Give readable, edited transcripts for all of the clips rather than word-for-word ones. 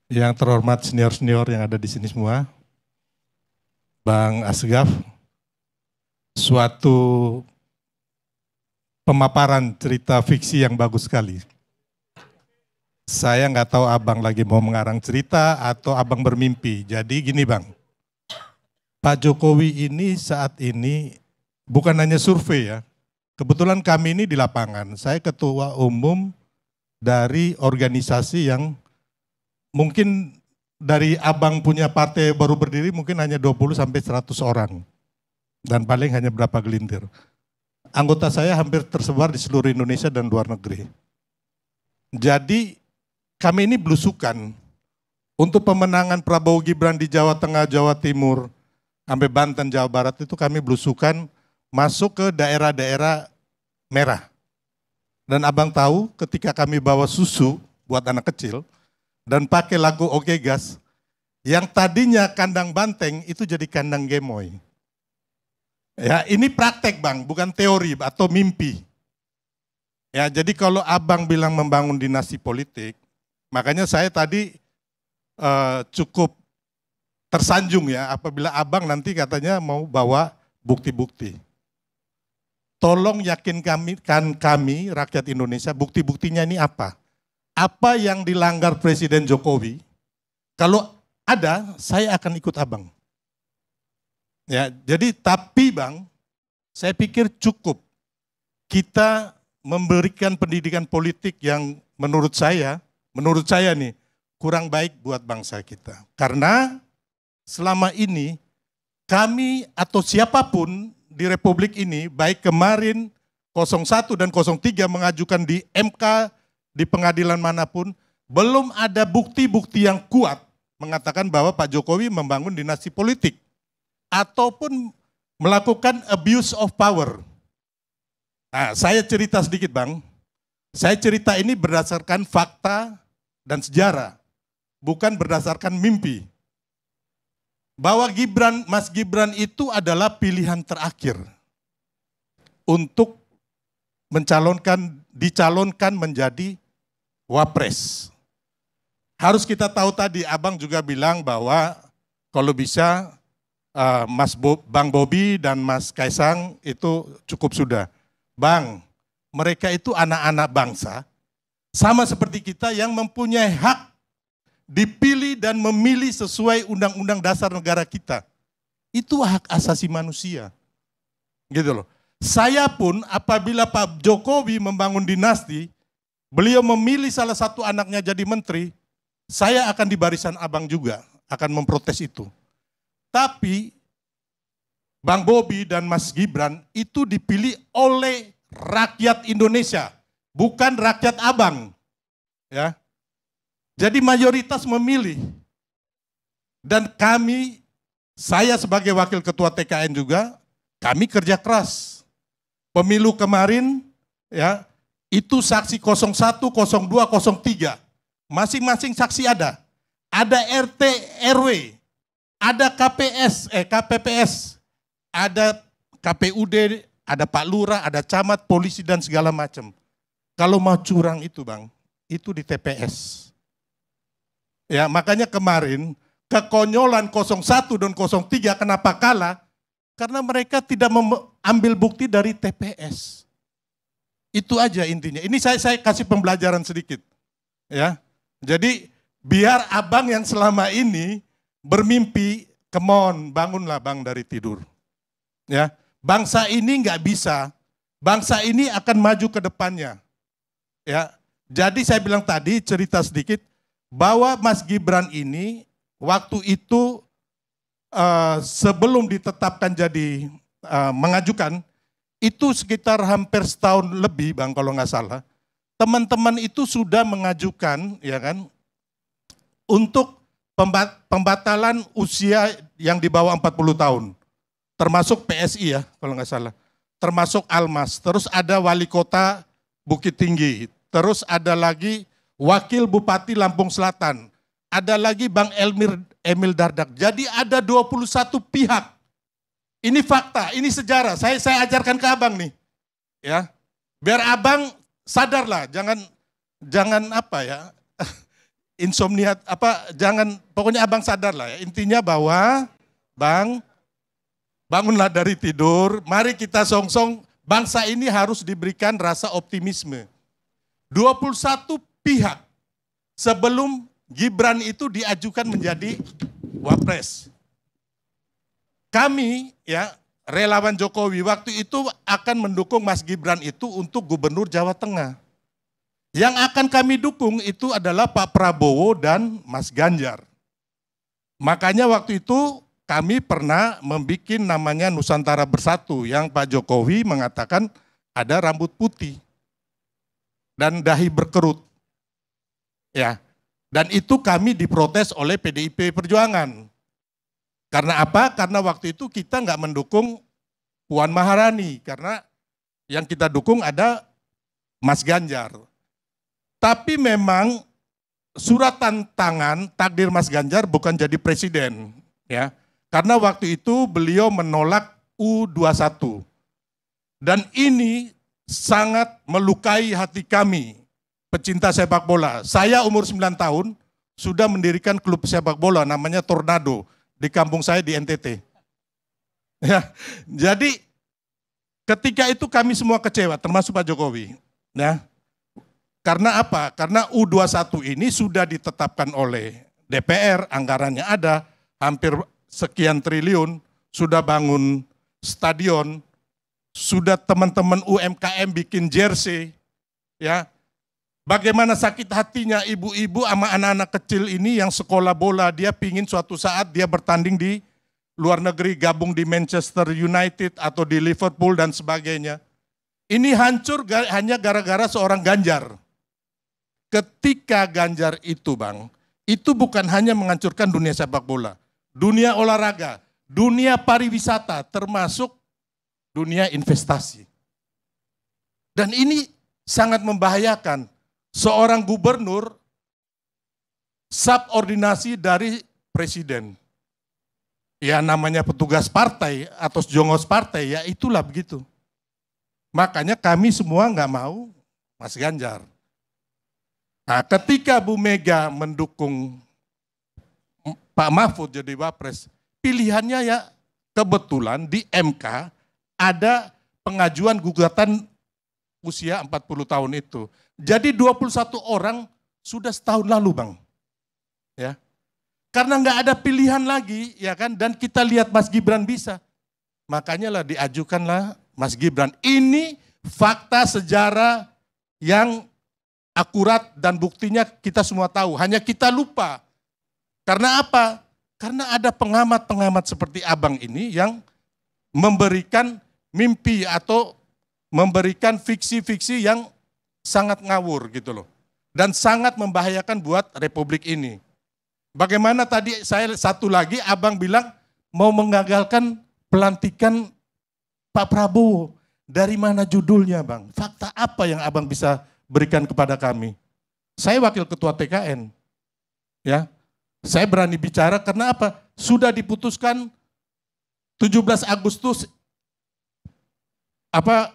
Yang terhormat senior-senior yang ada di sini semua, Bang Asgaf, suatu pemaparan cerita fiksi yang bagus sekali. Saya nggak tahu abang lagi mau mengarang cerita atau abang bermimpi. Jadi gini bang, Pak Jokowi ini saat ini bukan hanya survei ya. Kebetulan kami ini di lapangan, saya ketua umum dari organisasi yang mungkin dari abang punya partai baru berdiri mungkin hanya 20 sampai 100 orang. Dan paling hanya berapa gelintir. Anggota saya hampir tersebar di seluruh Indonesia dan luar negeri. Jadi kami ini belusukan untuk pemenangan Prabowo Gibran di Jawa Tengah, Jawa Timur, sampai Banten, Jawa Barat itu kami belusukan masuk ke daerah-daerah merah. Dan abang tahu ketika kami bawa susu buat anak kecil dan pakai lagu Oke Gas, yang tadinya kandang banteng itu jadi kandang gemoy. Ya, ini praktek bang, bukan teori atau mimpi. Ya, jadi kalau abang bilang membangun dinasti politik, makanya saya tadi cukup tersanjung ya apabila abang nanti katanya mau bawa bukti-bukti. Tolong yakinkan kami rakyat Indonesia bukti-buktinya ini apa? Apa yang dilanggar Presiden Jokowi? Kalau ada, saya akan ikut abang. Ya, jadi tapi bang, saya pikir cukup kita memberikan pendidikan politik yang menurut saya nih kurang baik buat bangsa kita. Karena selama ini kami atau siapapun di Republik ini, baik kemarin 01 dan 03 mengajukan di MK, di pengadilan manapun, belum ada bukti-bukti yang kuat mengatakan bahwa Pak Jokowi membangun dinasti politik ataupun melakukan abuse of power. Nah, saya cerita sedikit bang, saya cerita ini berdasarkan fakta dan sejarah, bukan berdasarkan mimpi. Bahwa Mas Gibran itu adalah pilihan terakhir untuk dicalonkan menjadi wapres. Harus kita tahu tadi, abang juga bilang bahwa kalau bisa Bang Bobi dan Mas Kaisang itu cukup sudah. Bang, mereka itu anak-anak bangsa, sama seperti kita yang mempunyai hak dipilih dan memilih sesuai undang-undang dasar negara kita. Itu hak asasi manusia. Gitu loh. Saya pun apabila Pak Jokowi membangun dinasti, beliau memilih salah satu anaknya jadi menteri, saya akan di barisan abang juga, akan memprotes itu. Tapi Bang Bobi dan Mas Gibran itu dipilih oleh rakyat Indonesia, bukan rakyat abang. Ya. Jadi mayoritas memilih. Dan kami, saya sebagai wakil ketua TKN juga, kami kerja keras. Pemilu kemarin, ya, itu saksi 01, 02, 03. Masing-masing saksi ada. Ada RT, RW, ada KPPS, ada KPUD, ada Pak Lurah, ada camat, polisi dan segala macam. Kalau mau curang itu bang, itu di TPS. Ya, makanya kemarin kekonyolan 01 dan 03 kenapa kalah? Karena mereka tidak ambil bukti dari TPS. Itu aja intinya. Ini saya kasih pembelajaran sedikit. Ya. Jadi biar abang yang selama ini bermimpi, come on, bangunlah bang dari tidur. Ya. Bangsa ini nggak bisa. Bangsa ini akan maju ke depannya. Ya. Jadi saya bilang tadi cerita sedikit bahwa Mas Gibran ini waktu itu sebelum ditetapkan jadi mengajukan, itu sekitar hampir setahun lebih bang kalau nggak salah, teman-teman itu sudah mengajukan ya kan untuk pembatalan usia yang di bawah 40 tahun, termasuk PSI ya kalau nggak salah, termasuk Almas, terus ada wali kota Bukit Tinggi, terus ada lagi Wakil Bupati Lampung Selatan, ada lagi Bang Emil Dardak. Jadi ada 21 pihak. Ini fakta, ini sejarah. Saya ajarkan ke abang nih. Ya. Biar abang sadarlah, jangan apa ya. insomnia apa, jangan, pokoknya abang sadar lah ya. Intinya bahwa bang, bangunlah dari tidur, mari kita song-song, bangsa ini harus diberikan rasa optimisme. 21 pihak sebelum Gibran itu diajukan menjadi wapres. Kami ya relawan Jokowi waktu itu akan mendukung Mas Gibran itu untuk Gubernur Jawa Tengah. Yang akan kami dukung itu adalah Pak Prabowo dan Mas Ganjar. Makanya waktu itu kami pernah membuat namanya Nusantara Bersatu yang Pak Jokowi mengatakan ada rambut putih dan dahi berkerut. Ya. Dan itu kami diprotes oleh PDIP Perjuangan. Karena apa? Karena waktu itu kita nggak mendukung Puan Maharani, karena yang kita dukung ada Mas Ganjar. Tapi memang suratan tangan takdir Mas Ganjar bukan jadi presiden, ya. Karena waktu itu beliau menolak U21. Dan ini sangat melukai hati kami, pecinta sepak bola. Saya umur 9 tahun sudah mendirikan klub sepak bola namanya Tornado di kampung saya di NTT. Ya, jadi ketika itu kami semua kecewa, termasuk Pak Jokowi. Ya, karena apa? Karena U21 ini sudah ditetapkan oleh DPR, anggarannya ada, hampir sekian triliun, sudah bangun stadion, sudah teman-teman UMKM bikin jersey, ya. Bagaimana sakit hatinya ibu-ibu sama anak-anak kecil ini yang sekolah bola, dia pingin suatu saat dia bertanding di luar negeri, gabung di Manchester United atau di Liverpool dan sebagainya. Ini hancur hanya gara-gara seorang Ganjar. Ketika Ganjar itu bang, itu bukan hanya menghancurkan dunia sepak bola, dunia olahraga, dunia pariwisata, termasuk dunia investasi. Dan ini sangat membahayakan. Seorang gubernur subordinasi dari presiden. Ya namanya petugas partai atau jongos partai, ya itulah begitu. Makanya kami semua nggak mau Mas Ganjar. Nah, ketika Bu Mega mendukung Pak Mahfud jadi wapres, pilihannya ya kebetulan di MK ada pengajuan gugatan usia 40 tahun itu. Jadi 21 orang sudah setahun lalu bang. Ya. Karena nggak ada pilihan lagi ya kan, dan kita lihat Mas Gibran bisa. Makanya lah diajukanlah Mas Gibran. Ini fakta sejarah yang akurat dan buktinya kita semua tahu. Hanya kita lupa. Karena apa? Karena ada pengamat-pengamat seperti abang ini yang memberikan mimpi atau memberikan fiksi-fiksi yang sangat ngawur gitu loh. Dan sangat membahayakan buat republik ini. Bagaimana tadi saya satu lagi abang bilang mau menggagalkan pelantikan Pak Prabowo. Dari mana judulnya bang? Fakta apa yang abang bisa berikan kepada kami? Saya wakil ketua TKN. Ya, saya berani bicara karena apa? Sudah diputuskan 17 Agustus,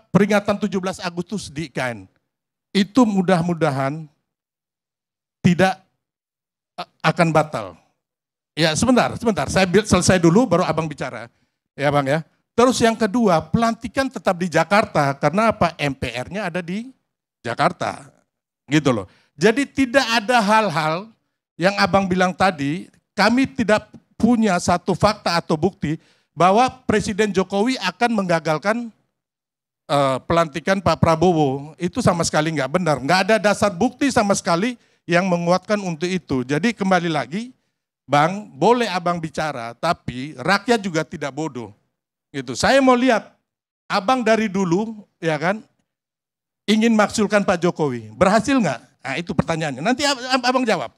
peringatan 17 Agustus di IKN. Itu mudah-mudahan tidak akan batal. Ya sebentar, saya selesai dulu baru abang bicara. Ya bang ya. Terus yang kedua, pelantikan tetap di Jakarta karena apa? MPR-nya ada di Jakarta. Gitu loh. Jadi tidak ada hal-hal yang abang bilang tadi, kami tidak punya satu fakta atau bukti bahwa Presiden Jokowi akan menggagalkan pelantikan Pak Prabowo. Itu sama sekali nggak benar. Nggak ada dasar bukti sama sekali yang menguatkan untuk itu. Jadi kembali lagi, bang, boleh abang bicara, tapi rakyat juga tidak bodoh. Gitu. Saya mau lihat, abang dari dulu, ya kan, ingin maksulkan Pak Jokowi. Berhasil nggak? Nah itu pertanyaannya. Nanti abang jawab.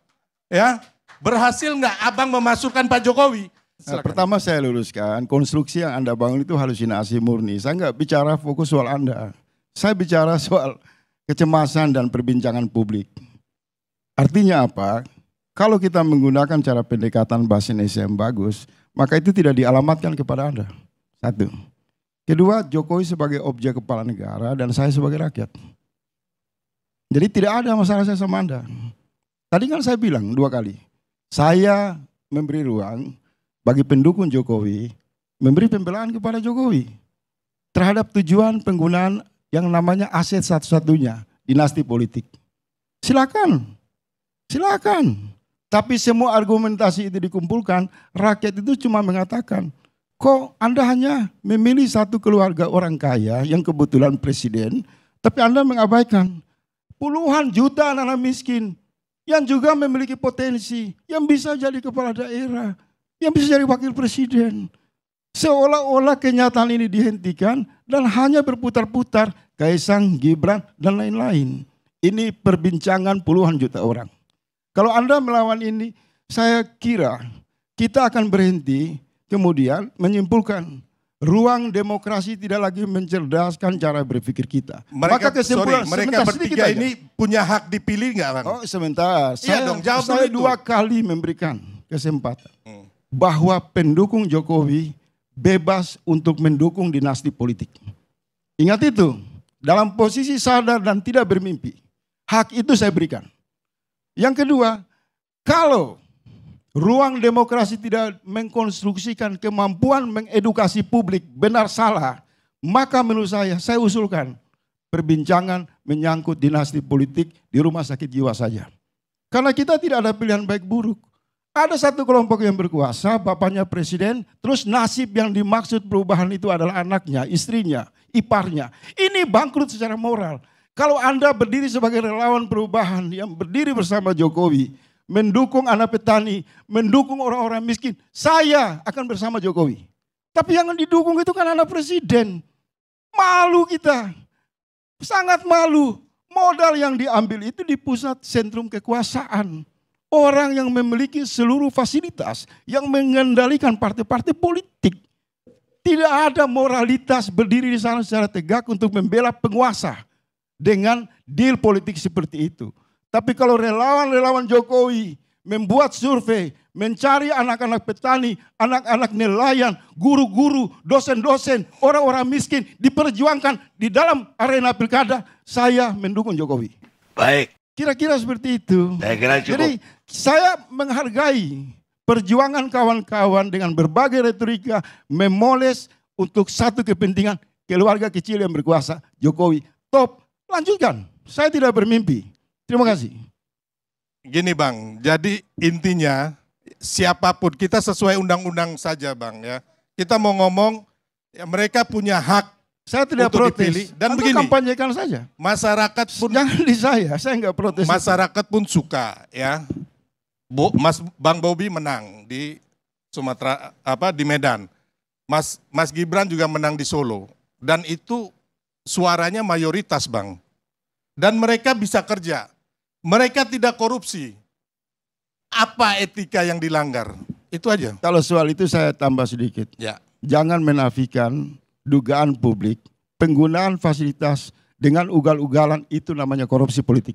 Ya, berhasil nggak abang memasukkan Pak Jokowi? Nah, pertama saya luruskan, konstruksi yang Anda bangun itu halusinasi murni. Saya nggak bicara fokus soal Anda. Saya bicara soal kecemasan dan perbincangan publik. Artinya apa? Kalau kita menggunakan cara pendekatan bahasa Indonesia yang bagus, maka itu tidak dialamatkan kepada Anda. Satu. Kedua, Jokowi sebagai objek kepala negara dan saya sebagai rakyat. Jadi tidak ada masalah saya sama Anda. Tadi kan saya bilang 2 kali. Saya memberi ruang bagi pendukung Jokowi, memberi pembelaan kepada Jokowi terhadap tujuan penggunaan yang namanya aset satu-satunya, dinasti politik. Silakan, silakan. Tapi semua argumentasi itu dikumpulkan, rakyat itu cuma mengatakan, kok Anda hanya memilih satu keluarga orang kaya yang kebetulan presiden, tapi Anda mengabaikan puluhan juta anak-anak miskin yang juga memiliki potensi, yang bisa jadi kepala daerah, yang bisa jadi wakil presiden. Seolah-olah kenyataan ini dihentikan dan hanya berputar-putar Kaisang, Gibran, dan lain-lain. Ini perbincangan puluhan juta orang. Kalau Anda melawan ini, saya kira kita akan berhenti kemudian menyimpulkan ruang demokrasi tidak lagi mencerdaskan cara berpikir kita. Maka kesimpulan mereka bertiga ini punya hak dipilih nggak, Bang? Oh, sebentar. Iya dong, jawab saya dulu 2 kali memberikan kesempatan bahwa pendukung Jokowi bebas untuk mendukung dinasti politik. Ingat itu, dalam posisi sadar dan tidak bermimpi. Hak itu saya berikan. Yang kedua, kalau ruang demokrasi tidak mengkonstruksikan kemampuan mengedukasi publik benar salah, maka menurut saya usulkan perbincangan menyangkut dinasti politik di rumah sakit jiwa saja. Karena kita tidak ada pilihan baik buruk. Ada satu kelompok yang berkuasa, bapaknya presiden, terus nasib yang dimaksud perubahan itu adalah anaknya, istrinya, iparnya. Ini bangkrut secara moral. Kalau Anda berdiri sebagai relawan perubahan yang berdiri bersama Jokowi, mendukung anak petani, mendukung orang-orang miskin, saya akan bersama Jokowi. Tapi yang didukung itu kan anak presiden. Malu kita, sangat malu. Modal yang diambil itu di pusat sentrum kekuasaan. Orang yang memiliki seluruh fasilitas, yang mengendalikan partai-partai politik. Tidak ada moralitas berdiri di sana secara tegak untuk membela penguasa dengan deal politik seperti itu. Tapi kalau relawan-relawan Jokowi membuat survei, mencari anak-anak petani, anak-anak nelayan, guru-guru, dosen-dosen, orang-orang miskin diperjuangkan di dalam arena pilkada, saya mendukung Jokowi. Baik. Kira-kira seperti itu. Saya kira cukup. Jadi saya menghargai perjuangan kawan-kawan dengan berbagai retorika memoles untuk satu kepentingan keluarga kecil yang berkuasa, Jokowi. Top, lanjutkan. Saya tidak bermimpi. Terima kasih. Gini Bang, jadi intinya siapapun kita sesuai undang-undang saja Bang ya. Kita mau ngomong ya mereka punya hak. Saya tidak untuk protes. Dipilih. Dan Anda begini, kampanyekan saja. Masyarakat pun Jangan di saya enggak protes. masyarakat pun suka ya. Bang Bobi menang di Sumatera di Medan. Mas Gibran juga menang di Solo dan itu suaranya mayoritas Bang. Dan mereka bisa kerja. Mereka tidak korupsi. Apa etika yang dilanggar? Itu aja. Kalau soal itu saya tambah sedikit. Ya. Jangan menafikan dugaan publik, penggunaan fasilitas dengan ugal-ugalan itu namanya korupsi politik.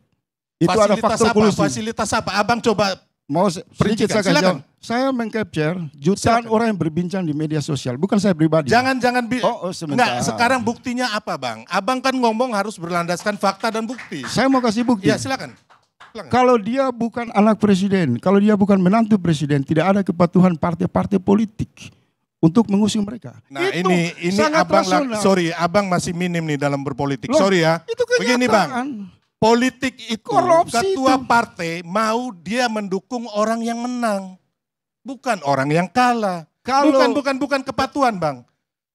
Itu ada faktor kolusi. Fasilitas apa? Abang coba Mau sedikit saya kasih jawab. Saya mengcapture jutaan Silakan. orang yang berbincang di media sosial, bukan saya pribadi. Jangan sebentar. Enggak, sekarang buktinya apa Bang? Abang kan ngomong harus berlandaskan fakta dan bukti. Saya mau kasih bukti. Ya silakan. Kalau dia bukan anak presiden, kalau dia bukan menantu presiden, tidak ada kepatuhan partai-partai politik untuk mengusung mereka. Nah itu ini abang abang masih minim nih dalam berpolitik. Loh, Sorry ya. Itu kenyataan. Begini Bang, politik itu Korupsi ketua itu. partai mau dia mendukung orang yang menang, bukan orang yang kalah. Kalau Bukan kepatuhan Bang.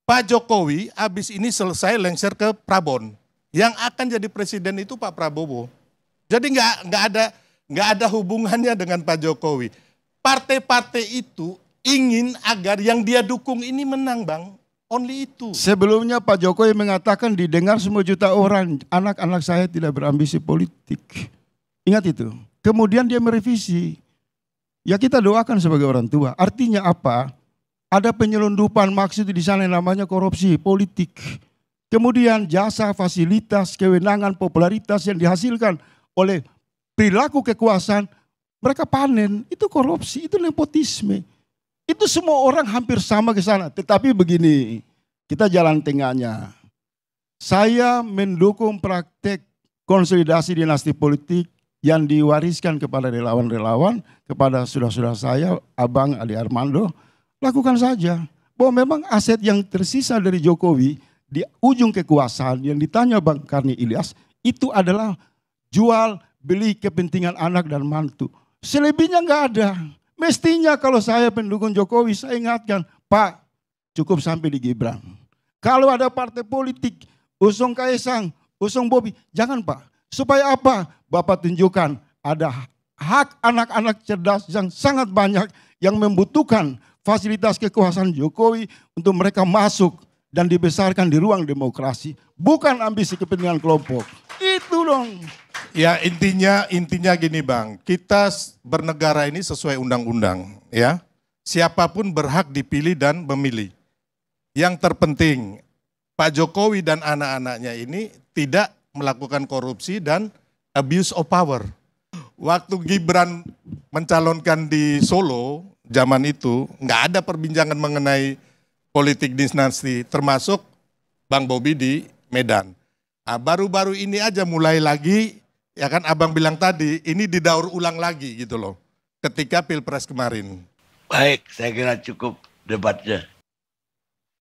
Pak Jokowi abis ini selesai lengser ke Prabon. Yang akan jadi presiden itu Pak Prabowo. Jadi nggak ada hubungannya dengan Pak Jokowi. Partai-partai itu ingin agar yang dia dukung ini menang Bang. Only itu. sebelumnya Pak Jokowi mengatakan didengar semua juta orang, anak-anak saya tidak berambisi politik. Ingat itu. Kemudian dia merevisi. Ya kita doakan sebagai orang tua. Artinya apa? Ada penyelundupan maksud di sana yang namanya korupsi politik. Kemudian jasa, fasilitas, kewenangan, popularitas yang dihasilkan oleh perilaku kekuasaan, mereka panen. Itu korupsi, itu nepotisme. Itu semua orang hampir sama ke sana. Tetapi begini, kita jalan tengahnya. Saya mendukung praktek konsolidasi dinasti politik yang diwariskan kepada relawan-relawan, kepada saudara-saudara saya, Abang Ade Armando, lakukan saja. Bahwa memang aset yang tersisa dari Jokowi di ujung kekuasaan yang ditanya Bang Karni Ilyas, itu adalah jual beli kepentingan anak dan mantu. Selebihnya nggak ada. Mestinya kalau saya pendukung Jokowi, saya ingatkan, Pak, cukup sampai di Gibran. Kalau ada partai politik, usung Kaisang, usung Bobi, jangan Pak. Supaya apa? Bapak tunjukkan ada hak anak-anak cerdas yang sangat banyak yang membutuhkan fasilitas kekuasaan Jokowi untuk mereka masuk dan dibesarkan di ruang demokrasi. Bukan ambisi kepentingan kelompok. Itu dong. Ya intinya gini Bang, kita bernegara ini sesuai undang-undang ya. Siapapun berhak dipilih dan memilih. Yang terpenting Pak Jokowi dan anak-anaknya ini tidak melakukan korupsi dan abuse of power. Waktu Gibran mencalonkan di Solo zaman itu nggak ada perbincangan mengenai politik dinasti, termasuk Bang Bobi di Medan. Nah, baru-baru ini aja mulai lagi, ya kan Abang bilang tadi, ini didaur ulang lagi gitu loh, ketika Pilpres kemarin. Baik, saya kira cukup debatnya.